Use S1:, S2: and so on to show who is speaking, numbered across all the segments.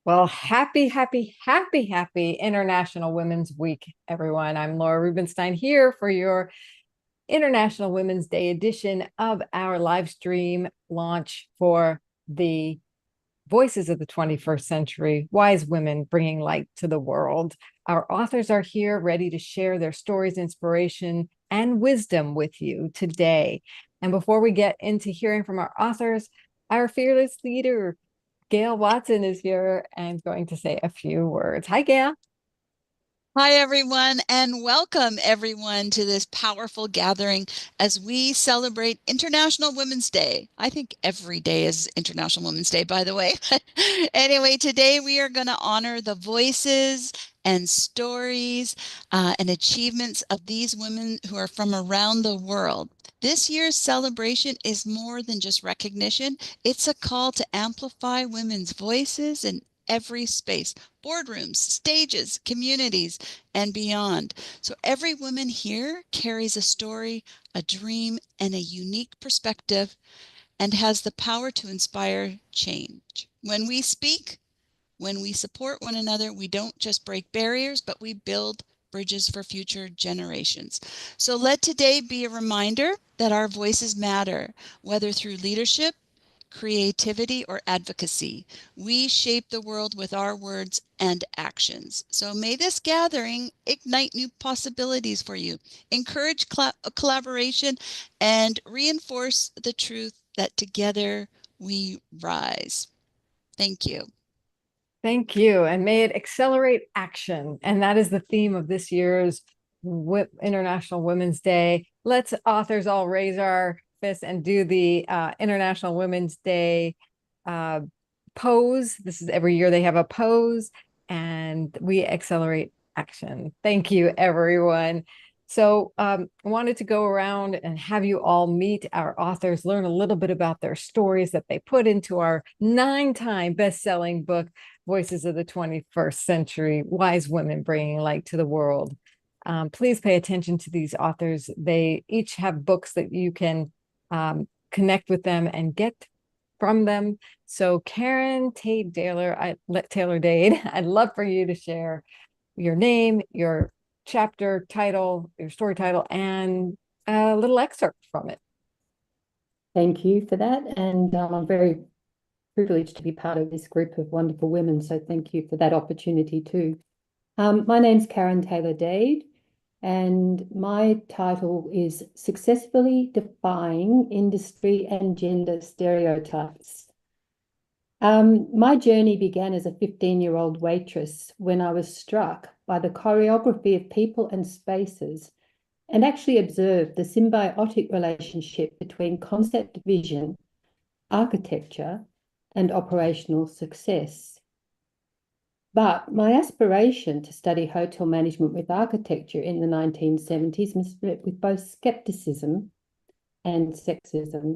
S1: Well, happy International Women's Week, everyone. I'm Laura Rubenstein here for your International Women's Day edition of our live stream launch for the Voices of the 21st Century, Wise Women Bringing Light to the World. Our authors are here ready to share their stories, inspiration, and wisdom with you today. And before we get into hearing from our authors, our fearless leader, Gail Watson, is here and going to say a few words. Hi, Gail.
S2: Hi, everyone, and welcome everyone to this powerful gathering as we celebrate International Women's Day. I think every day is International Women's Day, by the way. Anyway, today we are going to honor the voices and stories and achievements of these women who are from around the world. This year's celebration is more than just recognition. It's a call to amplify women's voices in every space, boardrooms, stages, communities, and beyond. So every woman here carries a story, a dream, and a unique perspective and has the power to inspire change. When we speak, when we support one another, we don't just break barriers, but we build bridges for future generations. So let today be a reminder that our voices matter, whether through leadership, creativity, or advocacy. We shape the world with our words and actions. So may this gathering ignite new possibilities for you, encourage collaboration, and reinforce the truth that together we rise. Thank you.
S1: Thank you. And may it accelerate action. And that is the theme of this year's International Women's Day. Let's authors all raise our fists and do the International Women's Day uh, pose. This is every year they have a pose, and we accelerate action. Thank you, everyone. So I wanted to go around and have you all meet our authors, learn a little bit about their stories that they put into our 9-time best-selling book, Voices of the 21st Century, Wise Women Bringing Light to the World. Please pay attention to these authors. They each have books that you can connect with them and get from them. So Karen Tate Taylor Dade, I'd love for you to share your name, your chapter title, your story title, and a little excerpt from it.
S3: Thank you for that. And I'm very privileged to be part of this group of wonderful women. So thank you for that opportunity too. My name's Karen Taylor Dade, and my title is Successfully Defying Industry and Gender Stereotypes. My journey began as a 15-year-old waitress when I was struck by the choreography of people and spaces and actually observed the symbiotic relationship between concept vision, architecture, and operational success. But my aspiration to study hotel management with architecture in the 1970s was met with both skepticism and sexism.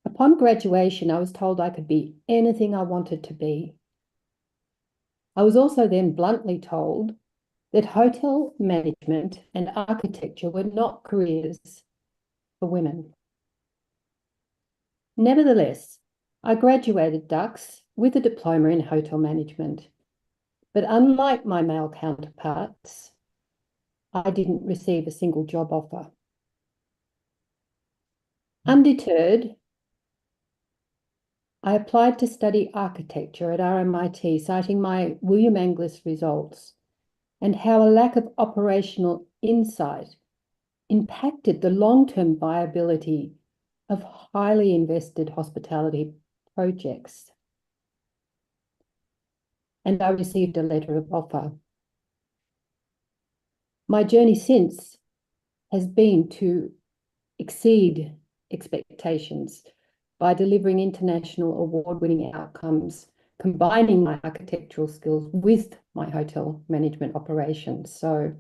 S3: Upon graduation, I was told I could be anything I wanted to be. I was also then bluntly told that hotel management and architecture were not careers for women. Nevertheless, I graduated Dux with a diploma in hotel management, but unlike my male counterparts, I didn't receive a single job offer. Undeterred, I applied to study architecture at RMIT, citing my William Angliss results and how a lack of operational insight impacted the long-term viability of highly invested hospitality projects. And I received a letter of offer. My journey since has been to exceed expectations by delivering international award-winning outcomes, combining my architectural skills with my hotel management operations. So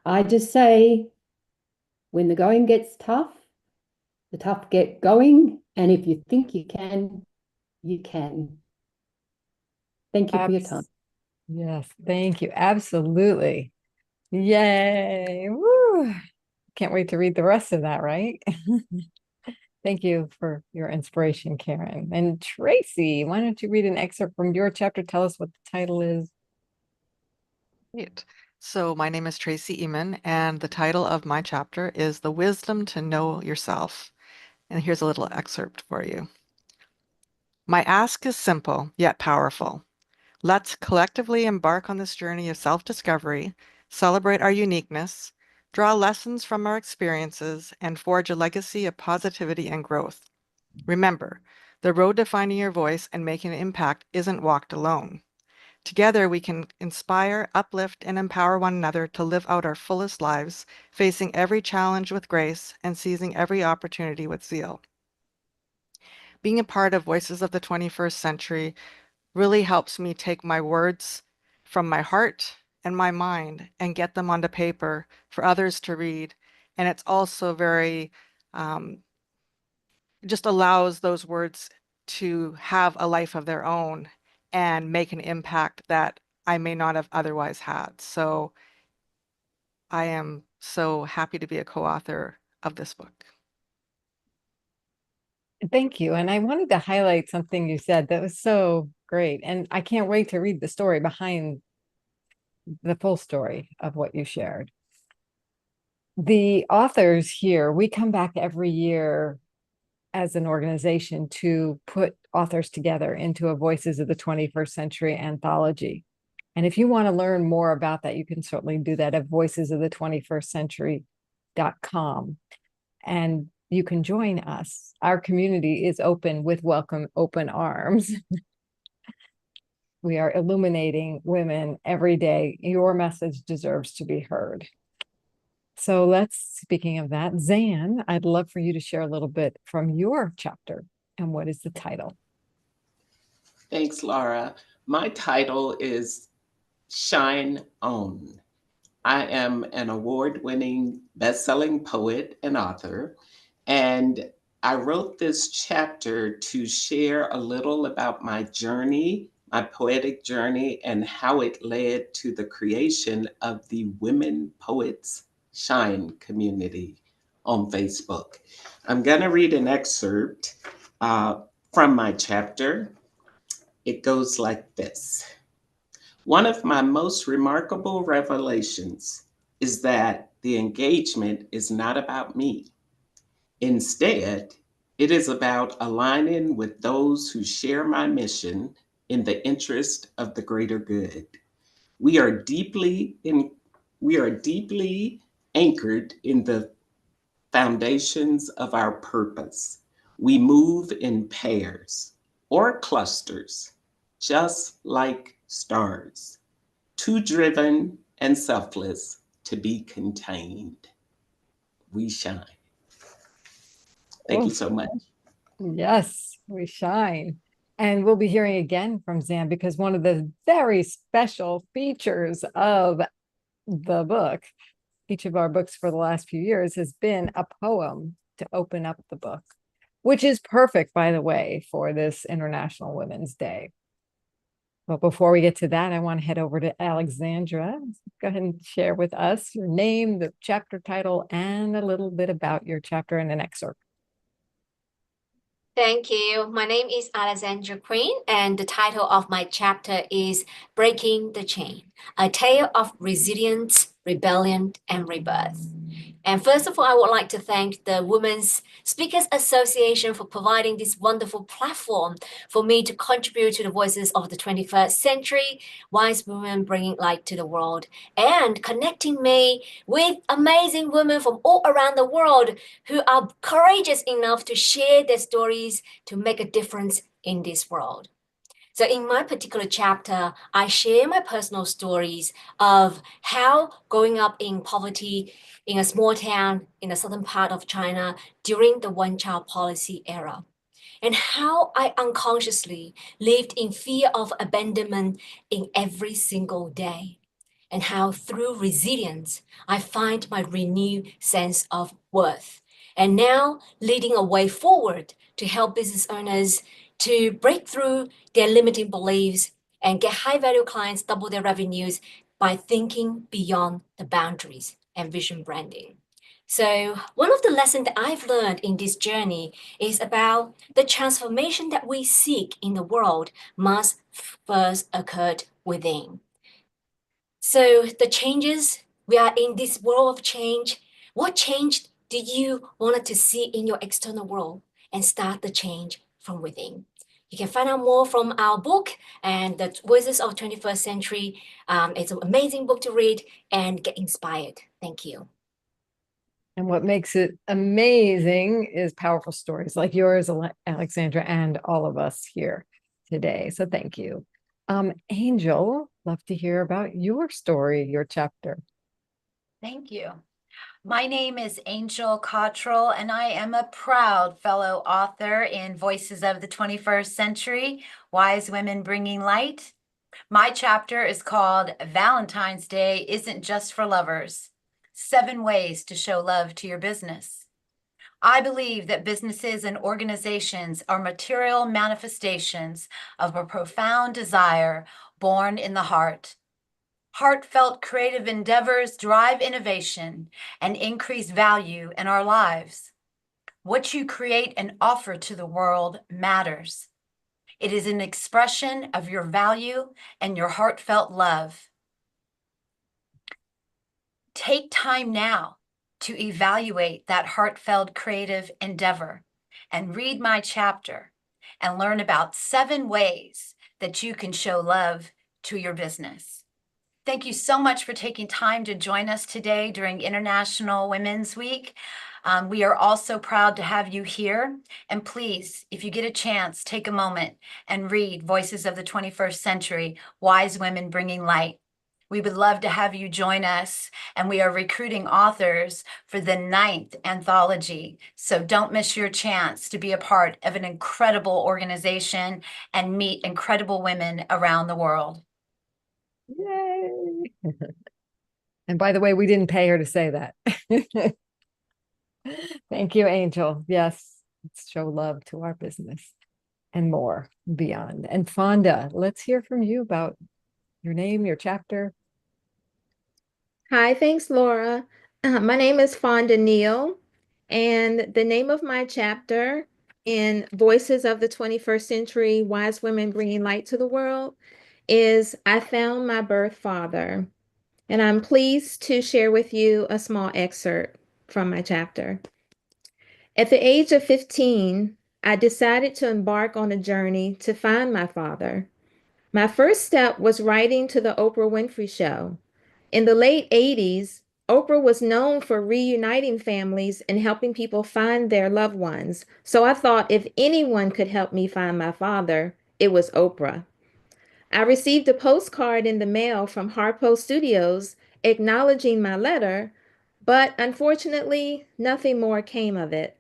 S3: I just say, when the going gets tough, the tough get going. And if you think you can, you can. Thank you for your time.
S1: Yes, thank you. Absolutely. Yay. Woo. Can't wait to read the rest of that, right? Thank you for your inspiration, Karen. And Tracy, why don't you read an excerpt from your chapter? Tell us what the title is.
S4: Great. So my name is Tracy Eman, and the title of my chapter is The Wisdom to Know Yourself. And here's a little excerpt for you. My ask is simple, yet powerful. Let's collectively embark on this journey of self-discovery, celebrate our uniqueness, draw lessons from our experiences, and forge a legacy of positivity and growth. Remember, the road to finding your voice and making an impact isn't walked alone. Together, we can inspire, uplift, and empower one another to live out our fullest lives, facing every challenge with grace and seizing every opportunity with zeal. Being a part of Voices of the 21st Century really helps me take my words from my heart and my mind and get them onto paper for others to read. And it's also very, just allows those words to have a life of their own and make an impact that I may not have otherwise had. So I am so happy to be a co-author of this book.
S1: Thank you. And I wanted to highlight something you said that was so great. And I can't wait to read the story behind the full story of what you shared. The authors here, we come back every year as an organization to put authors together into a Voices of the 21st Century anthology. And if you want to learn more about that, you can certainly do that at voicesofthe21stcentury.com. And you can join us. Our community is open with open arms. We are illuminating women every day. Your message deserves to be heard. So speaking of that, Zan, I'd love for you to share a little bit from your chapter. And what is the title?
S5: Thanks, Laura. My title is Shine On. I am an award-winning best-selling poet and author, and I wrote this chapter to share a little about my journey, my poetic journey, and how it led to the creation of the Women Poets Shine community on Facebook. I'm going to read an excerpt from my chapter. It goes like this. One of my most remarkable revelations is that the engagement is not about me. Instead, it is about aligning with those who share my mission in the interest of the greater good. We are deeply anchored in the foundations of our purpose. We move in pairs or clusters, just like stars, too driven and selfless to be contained. We shine. Thank you so much.
S1: Yes, we shine. And we'll be hearing again from Zan because one of the very special features of the book, each of our books for the last few years, has been a poem to open up the book, which is perfect, by the way, for this International Women's Day. But before we get to that, I want to head over to Alexandra. Go ahead and share with us your name, the chapter title, and a little bit about your chapter and an excerpt.
S6: Thank you. My name is Alexandra Queen, and the title of my chapter is Breaking the Chain, a tale of resilience, rebellion, and rebirth. And first of all, I would like to thank the Women's Speakers Association for providing this wonderful platform for me to contribute to the voices of the 21st century, wise women bringing light to the world, and connecting me with amazing women from all around the world who are courageous enough to share their stories to make a difference in this world. So in my particular chapter, I share my personal stories of how growing up in poverty in a small town in the southern part of China during the one-child policy era, and how I unconsciously lived in fear of abandonment in every single day, and how through resilience, I find my renewed sense of worth, and now leading a way forward to help business owners to break through their limiting beliefs and get high-value clients double their revenues by thinking beyond the boundaries and vision branding. So one of the lessons that I've learned in this journey is about the transformation that we seek in the world must first occur within. So the changes, we are in this world of change. What change do you want to see in your external world and start the change from within? You can find out more from our book and the Voices of 21st Century. It's an amazing book to read and get inspired. Thank you.
S1: And what makes it amazing is powerful stories like yours, Alexandra, and all of us here today. So thank you. Angel, love to hear about your story, your chapter.
S7: Thank you. My name is Angel Cottrell, and I am a proud fellow author in Voices of the 21st Century, Wise Women Bringing Light. My chapter is called Valentine's Day Isn't Just for Lovers, 7 Ways to Show Love to Your Business. I believe that businesses and organizations are material manifestations of a profound desire born in the heart. Heartfelt creative endeavors drive innovation and increase value in our lives. What you create and offer to the world matters. It is an expression of your value and your heartfelt love. Take time now to evaluate that heartfelt creative endeavor and read my chapter and learn about 7 ways that you can show love to your business. Thank you so much for taking time to join us today during International Women's Week. We are also proud to have you here. And please, if you get a chance, take a moment and read Voices of the 21st Century, Wise Women Bringing Light. We would love to have you join us, and we are recruiting authors for the 9th anthology. So don't miss your chance to be a part of an incredible organization and meet incredible women around the world.
S1: Yay! And by the way, we didn't pay her to say that. Thank you, Angel. Yes, let's show love to our business and more beyond. And Fonda, let's hear from you about your name, your chapter.
S8: Hi, thanks, Laura. My name is Fonda Neal, and the name of my chapter in Voices of the 21st Century, Wise Women Bringing Light to the World is I Found My Birth Father. And I'm pleased to share with you a small excerpt from my chapter. At the age of 15, I decided to embark on a journey to find my father. My first step was writing to the Oprah Winfrey Show. In the late 80s, Oprah was known for reuniting families and helping people find their loved ones. So I thought if anyone could help me find my father, it was Oprah. I received a postcard in the mail from Harpo Studios acknowledging my letter, but unfortunately, nothing more came of it.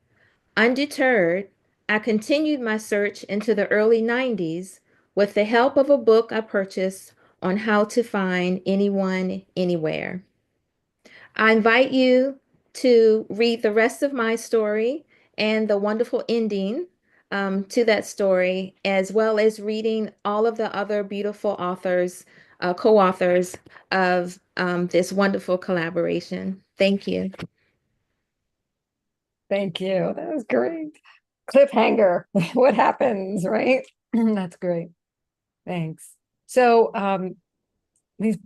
S8: Undeterred, I continued my search into the early 90s with the help of a book I purchased on how to find anyone, anywhere. I invite you to read the rest of my story and the wonderful ending to that story, as well as reading all of the other beautiful authors, co-authors of this wonderful collaboration. Thank you.
S1: Thank you. That was great. Cliffhanger. What happens, right? That's great. Thanks. So these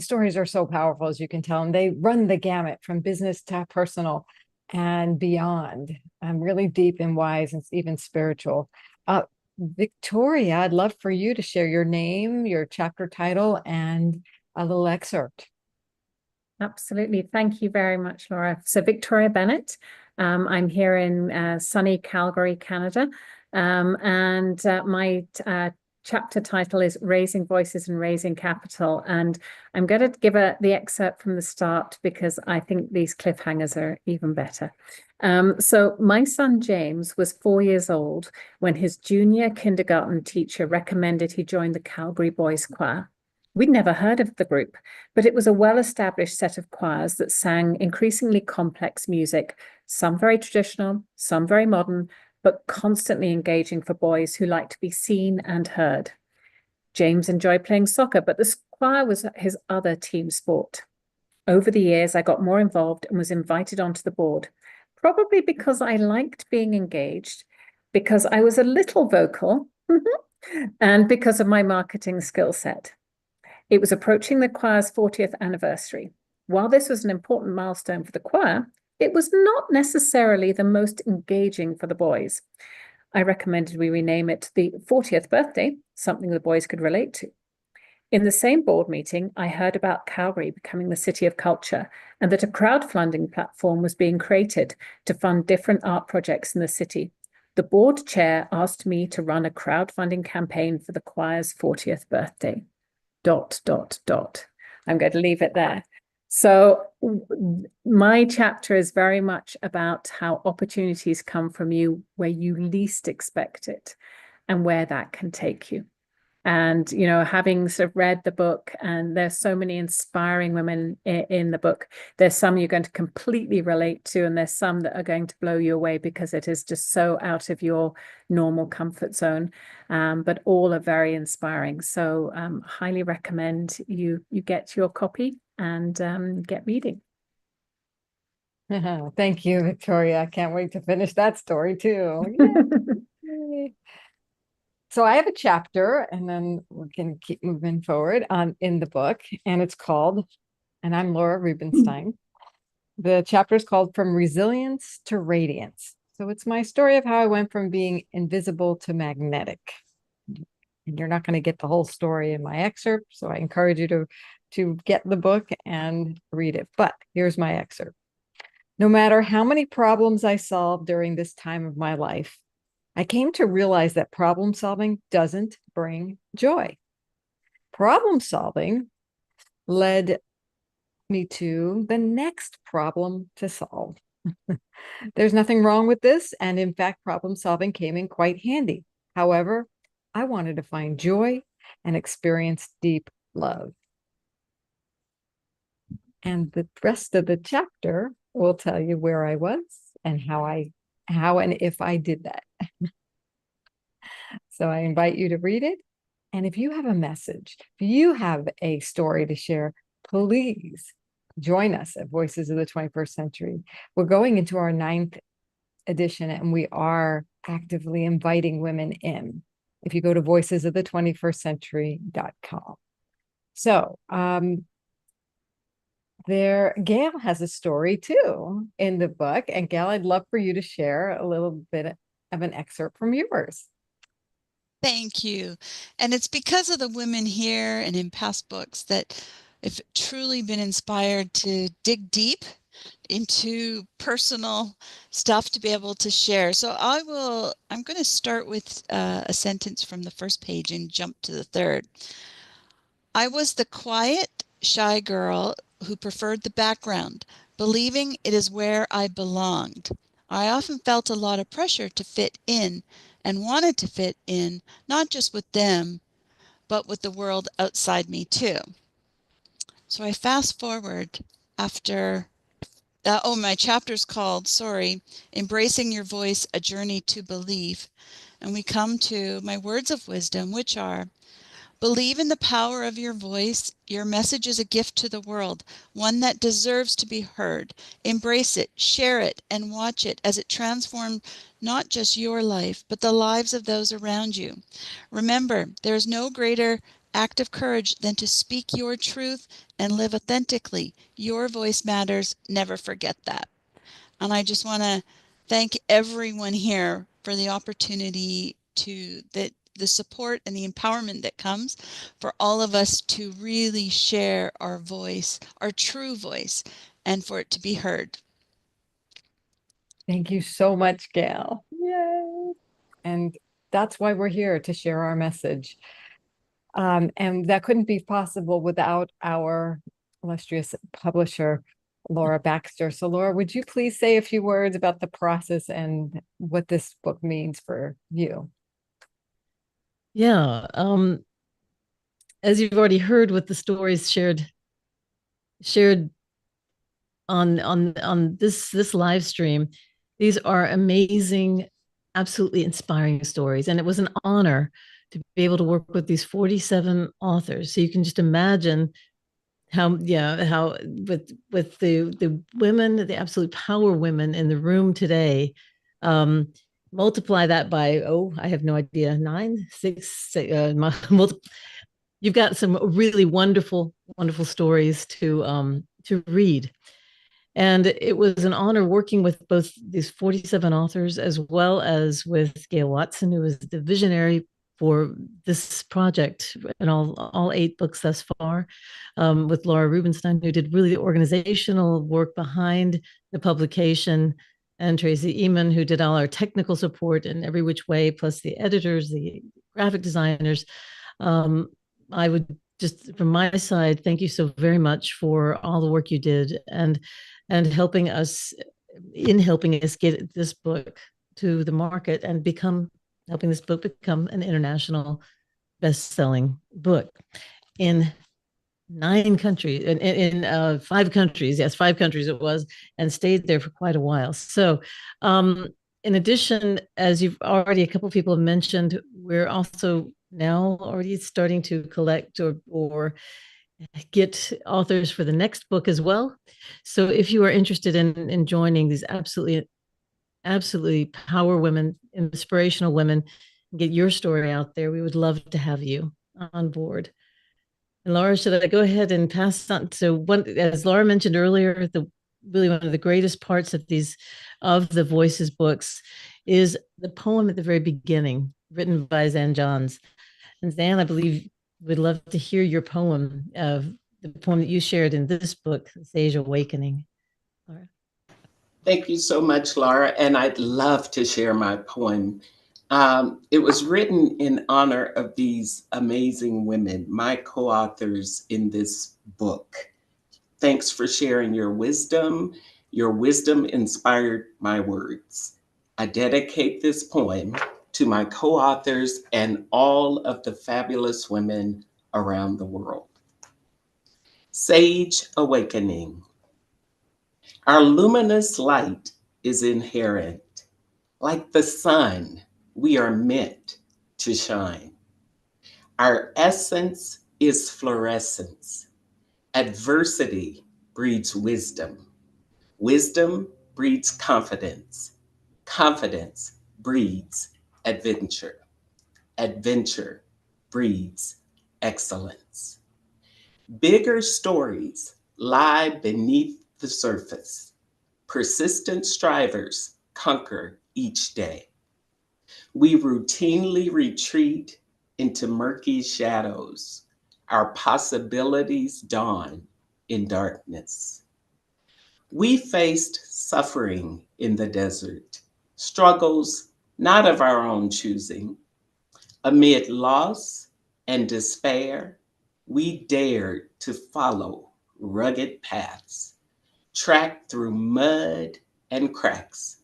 S1: stories are so powerful, as you can tell, and they run the gamut from business to personal and beyond. Really deep and wise and even spiritual. Victoria, I'd love for you to share your name, your chapter title, and a little excerpt.
S9: Absolutely. Thank you very much, Laura. So Victoria Bennett, I'm here in sunny Calgary, Canada, and my chapter title is Raising Voices and Raising Capital. And I'm going to give the excerpt from the start because I think these cliffhangers are even better. So my son James was 4 years old when his junior kindergarten teacher recommended he join the Calgary Boys Choir. We'd never heard of the group, but it was a well-established set of choirs that sang increasingly complex music, some very traditional, some very modern, but constantly engaging for boys who like to be seen and heard. James enjoyed playing soccer, but the choir was his other team sport. Over the years, I got more involved and was invited onto the board, probably because I liked being engaged, because I was a little vocal, and because of my marketing skill set. It was approaching the choir's 40th anniversary. While this was an important milestone for the choir, it was not necessarily the most engaging for the boys. I recommended we rename it the 40th birthday, something the boys could relate to. In the same board meeting, I heard about Calgary becoming the city of culture and that a crowdfunding platform was being created to fund different art projects in the city. The board chair asked me to run a crowdfunding campaign for the choir's 40th birthday. ... I'm going to leave it there. So my chapter is very much about how opportunities come from you where you least expect it and where that can take you. And, you know, having sort of read the book, and there's so many inspiring women in the book, there's some you're going to completely relate to, and there's some that are going to blow you away because it is just so out of your normal comfort zone. But all are very inspiring. So highly recommend you get your copy and get reading.
S1: Thank you, Victoria. I can't wait to finish that story too. Yay. So I have a chapter, and then we can keep moving forward in the book, and it's called, and I'm Laura Rubenstein. The chapter is called From Resilience to Radiance. So it's my story of how I went from being invisible to magnetic. And you're not going to get the whole story in my excerpt, so I encourage you to get the book and read it. But here's my excerpt. No matter how many problems I solved during this time of my life, I came to realize that problem solving doesn't bring joy. Problem solving led me to the next problem to solve. There's nothing wrong with this, and in fact, problem solving came in quite handy. However, I wanted to find joy and experience deep love. And the rest of the chapter will tell you where I was and how and if I did that. So I invite you to read it. And if you have a message, if you have a story to share, please join us at Voices of the 21st Century. We're going into our 9th edition, and we are actively inviting women in. If you go to voicesofthe21stcentury.com. So Gail has a story too in the book. And Gail, I'd love for you to share a little bit of an excerpt from yours.
S2: Thank you. And it's because of the women here and in past books that I've truly been inspired to dig deep into personal stuff to be able to share. So I'm going to start with a sentence from the first page and jump to the third. I was the quiet, shy girl who preferred the background, believing it is where I belonged. I often felt a lot of pressure to fit in and wanted to fit in, not just with them, but with the world outside me too. So I fast forward after, my chapter's called, Embracing Your Voice, A Journey to Believe. And we come to my words of wisdom, which are, believe in the power of your voice. Your message is a gift to the world, one that deserves to be heard. Embrace it, share it, and watch it as it transforms not just your life, but the lives of those around you. Remember, there is no greater act of courage than to speak your truth and live authentically. Your voice matters. Never forget that. And I just want to thank everyone here for the opportunity the support and the empowerment that comes for all of us to really share our voice, our true voice, and for it to be heard.
S1: Thank you so much, Gail. Yay. And that's why we're here, to share our message. And that couldn't be possible without our illustrious publisher, Laura Baxter. So Laura, would you please say a few words about the process and what this book means for you?
S10: Yeah. As you've already heard with the stories shared on this live stream, these are amazing, absolutely inspiring stories. And it was an honor to be able to work with these 47 authors. So you can just imagine how with the women, the absolute power women in the room today, multiply that by, I have no idea, 9, 6, you've got some really wonderful stories to read. And it was an honor working with both these 47 authors, as well as with Gail Watson, who was the visionary for this project and all 8 books thus far, with Laura Rubenstein, who did really the organizational work behind the publication, and Tracy Eman, who did all our technical support in every which way, plus the editors, the graphic designers. I would just, from my side, thank you so very much for all the work you did, and helping us get this book to the market and helping this book become an international best-selling book in 9 countries, in 5 countries. Yes, 5 countries it was, and stayed there for quite a while. So, in addition, as you've already, a couple of people have mentioned, we're also now already starting to collect or get authors for the next book as well. So if you are interested in joining these absolutely power women, inspirational women, get your story out there, we would love to have you on board. And Laura, should I go ahead and pass on? So as Laura mentioned earlier, really one of the greatest parts of the Voices books is the poem at the very beginning, written by Zan Johns. And Zan, I believe, would love to hear your poem, the poem that you shared in this book, Sage Awakening. Laura.
S5: Thank you so much, Laura. And I'd love to share my poem. It was written in honor of these amazing women, my co-authors in this book. Thanks for sharing your wisdom. Your wisdom inspired my words. I dedicate this poem to my co-authors and all of the fabulous women around the world. Sage Awakening. Our luminous light is inherent. Like the sun, we are meant to shine. Our essence is fluorescence. Adversity breeds wisdom. Wisdom breeds confidence. Confidence breeds adventure. Adventure breeds excellence. Bigger stories lie beneath the surface. Persistent strivers conquer each day. We routinely retreat into murky shadows. Our possibilities dawn in darkness. We faced suffering in the desert, struggles not of our own choosing. Amid loss and despair, we dared to follow rugged paths, tracked through mud and cracks,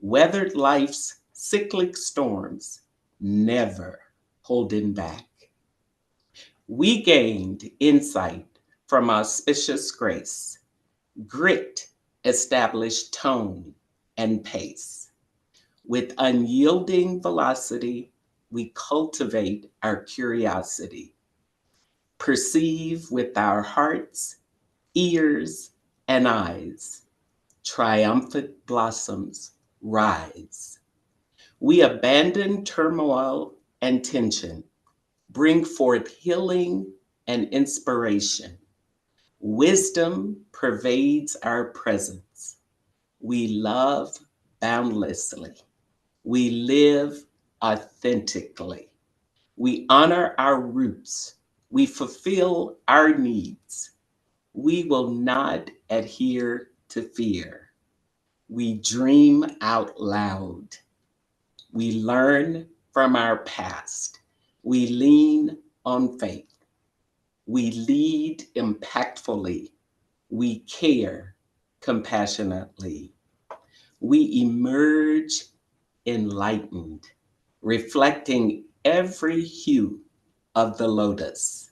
S5: weathered life's cyclic storms, never holding back. We gained insight from auspicious grace. Grit established tone and pace. With unyielding velocity, we cultivate our curiosity. Perceive with our hearts, ears, and eyes. Triumphant blossoms rise. We abandon turmoil and tension, bring forth healing and inspiration. Wisdom pervades our presence. We love boundlessly. We live authentically. We honor our roots. We fulfill our needs. We will not adhere to fear. We dream out loud. We learn from our past. We lean on faith. We lead impactfully. We care compassionately. We emerge enlightened, reflecting every hue of the lotus,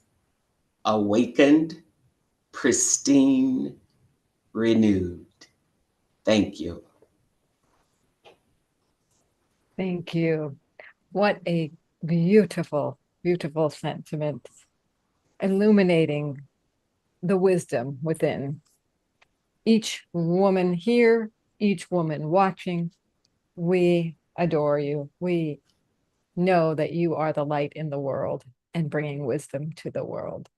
S5: awakened, pristine, renewed. Thank you.
S1: Thank you. What a beautiful, beautiful sentiment, illuminating the wisdom within each woman here, each woman watching. We adore you. We know that you are the light in the world and bringing wisdom to the world.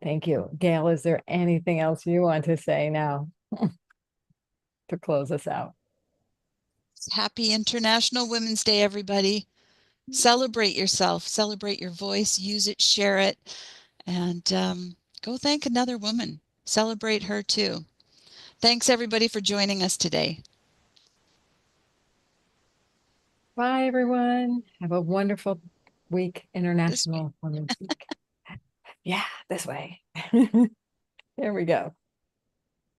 S1: Thank you. Gail, is there anything else you want to say now to close us out?
S2: Happy International Women's Day, everybody. Celebrate yourself, celebrate your voice, use it, share it, and go thank another woman. Celebrate her too. Thanks everybody for joining us today.
S1: Bye, everyone. Have a wonderful week, International Women's Week. Yeah, this way. There we go.